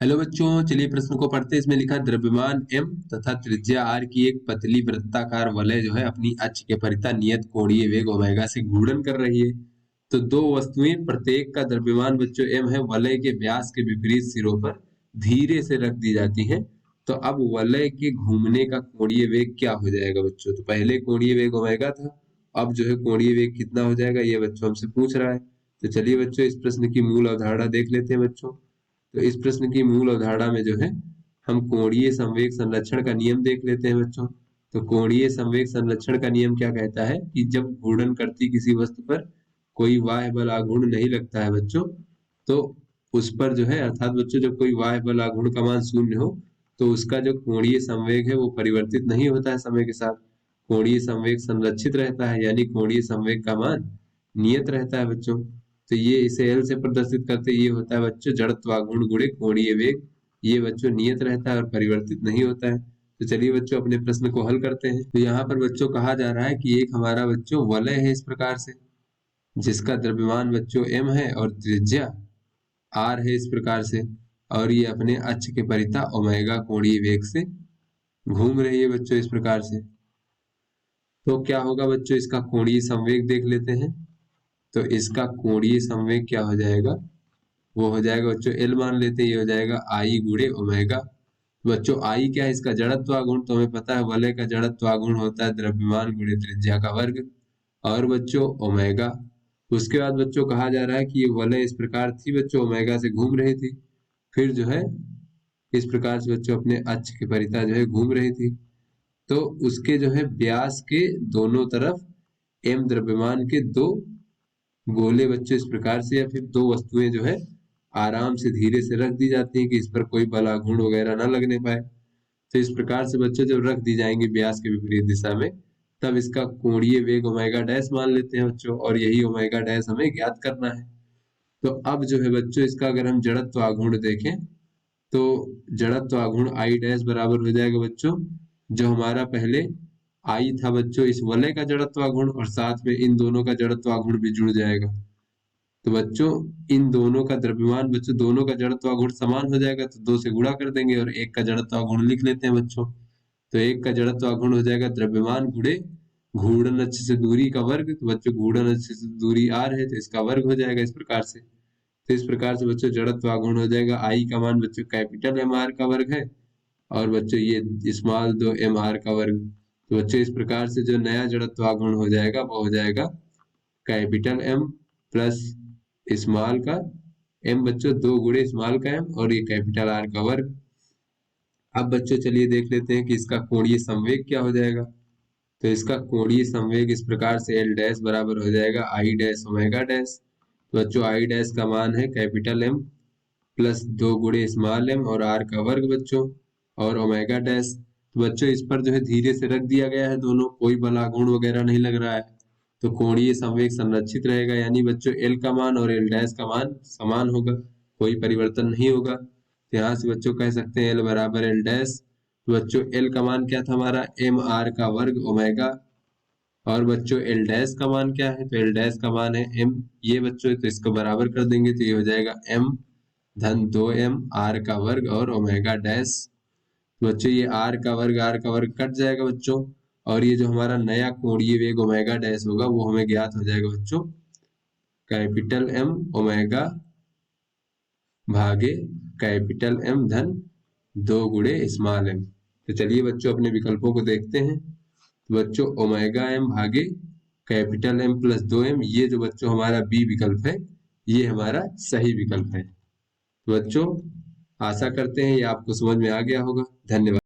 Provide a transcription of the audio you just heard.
Hello बच्चों, चलिए प्रश्न को पढ़ते हैं। इसमें लिखा द्रव्यमान m तथा त्रिज्या r की एक पतली वृत्ताकार वलय जो है अपनी अक्ष के परितः नियत कोणीय वेग ओमेगा से घूर्णन कर रही है। तो दो वस्तुएं, प्रत्येक का द्रव्यमान बच्चों m है, वलय के व्यास के विपरीत सिरों पर धीरे से रख दी जाती हैं। तो अब वलय के घूमने का कोणीय वेग क्या हो जाएगा बच्चों? तो पहले कोणीय वेग ओमेगा था, अब जो है कोणीय वेग कितना हो जाएगा, ये बच्चों हमसे पूछ रहा है। तो चलिए बच्चों इस प्रश्न की मूल अवधारणा देख लेते हैं बच्चों। तो इस प्रश्न की मूल अवधारणा में जो है हम कोणीय संवेग संरक्षण का नियम देख लेते हैं बच्चों। तो कोणीय संवेग संरक्षण का नियम क्या कहता है कि जब घूर्णन करती किसी वस्तु पर कोई बाह्य बल आघूर्ण नहीं लगता है बच्चों, तो उस पर जो है, अर्थात बच्चों जब कोई बाह्य बल आघूर्ण का मान शून्य हो, तो उसका जो कोणीय संवेग है वो परिवर्तित नहीं होता है समय के साथ। कोणीय संवेग संरक्षित रहता है, यानी कोणीय संवेग का मान नियत रहता है बच्चों। तो ये इसे एल से प्रदर्शित करते ये होता है बच्चों जड़त्वाघूर्ण गुणे कोणीय वेग। ये बच्चों नियत रहता है और परिवर्तित नहीं होता है। तो चलिए बच्चों अपने प्रश्न को हल करते हैं। तो यहाँ पर बच्चों कहा जा रहा है कि एक हमारा बच्चों वलय है इस प्रकार से, जिसका द्रव्यमान बच्चों m है और त्रिज्या r है इस प्रकार से, और ये अपने अक्ष के परितः ओमेगा कोणीय वेग से घूम रही है बच्चों इस प्रकार से। तो क्या होगा बच्चों, इसका कोणीय संवेग देख लेते हैं। तो इसका कोणीय संवेग क्या हो जाएगा, वो हो जाएगा बच्चों एल मान लेते हैं, ये हो जाएगा आई गुणे ओमेगा। बच्चों आई क्या है, इसका जड़त्वाघूर्ण, तो हमें पता है वलय का जड़त्वाघूर्ण होता है द्रव्यमान गुणे त्रिज्या का वर्ग। और बच्चों ओमेगा, उसके बाद बच्चों कहा जा रहा है कि ये वलय इस प्रकार थी बच्चों, ओमेगा से घूम रही थी, फिर जो है इस प्रकार से बच्चों अपने अक्ष के परितः जो है घूम रही थी। तो उसके जो है व्यास के दोनों तरफ एम द्रव्यमान के दो गोले बच्चों इस प्रकार से, या फिर दो वस्तुएं जो है आराम से धीरे से रख दी जाती हैं कि इस पर कोई बल आघूर्ण वगैरह ना लगने पाए। तो इस प्रकार से बच्चों जब रख दी जाएंगी व्यास के विपरीत दिशा में, तब इसका कोणीय वेग ओमेगा डैश मान लेते हैं बच्चों, और यही ओमेगा डैश हमें ज्ञात करना है। तो अब जो है बच्चों इसका अगर हम जड़त्व आघूर्ण देखें, तो जड़त्व आघूर्ण आई डैश बराबर हो जाएगा बच्चों, जो हमारा पहले आई था बच्चों इस वलय का जड़त्व आघूर्ण, और साथ में इन दोनों का जड़त्व आघूर्ण भी जुड़ जाएगा। तो बच्चों इन दोनों का द्रव्यमान बच्चों दोनों का जड़त्वाघूर्ण समान हो जाएगा, तो दो से गुणा कर देंगे और एक का जड़त्वाघूर्ण लिख लेते हैं बच्चों। तो एक का जड़त्वाघूर्ण हो जाएगा द्रव्यमान गुणे घूर्णन अक्ष से दूरी का वर्ग। तो बच्चों घूर्णन अक्ष से दूरी r है, तो इसका वर्ग हो जाएगा इस प्रकार से। तो इस प्रकार से बच्चों जड़त्वाघूर्ण हो जाएगा आई का मान बच्चों कैपिटल एम आर का वर्ग है, और बच्चों ये स्मॉल दो एम आर का वर्ग। तो बच्चों इस प्रकार से जो नया जड़त्वाघूर्ण हो जाएगा वो हो जाएगा कैपिटल एम प्लस स्मॉल का एम बच्चों दो गुणे स्मॉल का एम, और ये कैपिटल आर का वर्ग। अब बच्चों चलिए देख लेते हैं कि इसका कोणीय संवेग क्या हो जाएगा। तो इसका कोणीय संवेग इस प्रकार से एल डैश बराबर हो जाएगा आई डैश ओमेगा डैश। तो बच्चों आई डैश का मान है कैपिटल एम प्लस दो गुणे स्मॉल एम और आर का वर्ग बच्चों, और ओमेगा डैश। तो बच्चों इस पर जो है धीरे से रख दिया गया है, दोनों कोई बल आघूर्ण वगैरह नहीं लग रहा है, तो कोणीय संवेग संरक्षित रहेगा, यानी बच्चों एल का मान और एल डैश का मान समान होगा, कोई परिवर्तन नहीं होगा। तो यहाँ से बच्चों कह सकते हैं एल बराबर एल डैश। तो बच्चों एल का मान क्या था हमारा, एम आर का वर्ग ओमेगा, और बच्चों एल डैश का मान क्या है, तो एल डैश का मान है एम, ये बच्चों तो इसको बराबर कर देंगे, तो ये हो जाएगा एम धन दो एम आर का वर्ग और ओमेगा डैश। बच्चों ये आर का वर्ग कट जाएगा बच्चों, और ये जो हमारा नया कोणीय वेग ओमेगा डैश होगा वो हमें ज्ञात हो जाएगा बच्चों कैपिटल एम ओमेगा भागे कैपिटल एम धन दो गुणे स्मॉल एम। तो चलिए बच्चों अपने विकल्पों को देखते हैं। तो बच्चों ओमेगा एम भागे कैपिटल एम प्लस दो एम, ये जो बच्चों हमारा बी विकल्प है ये हमारा सही विकल्प है। तो बच्चों आशा करते हैं ये आपको समझ में आ गया होगा। धन्यवाद।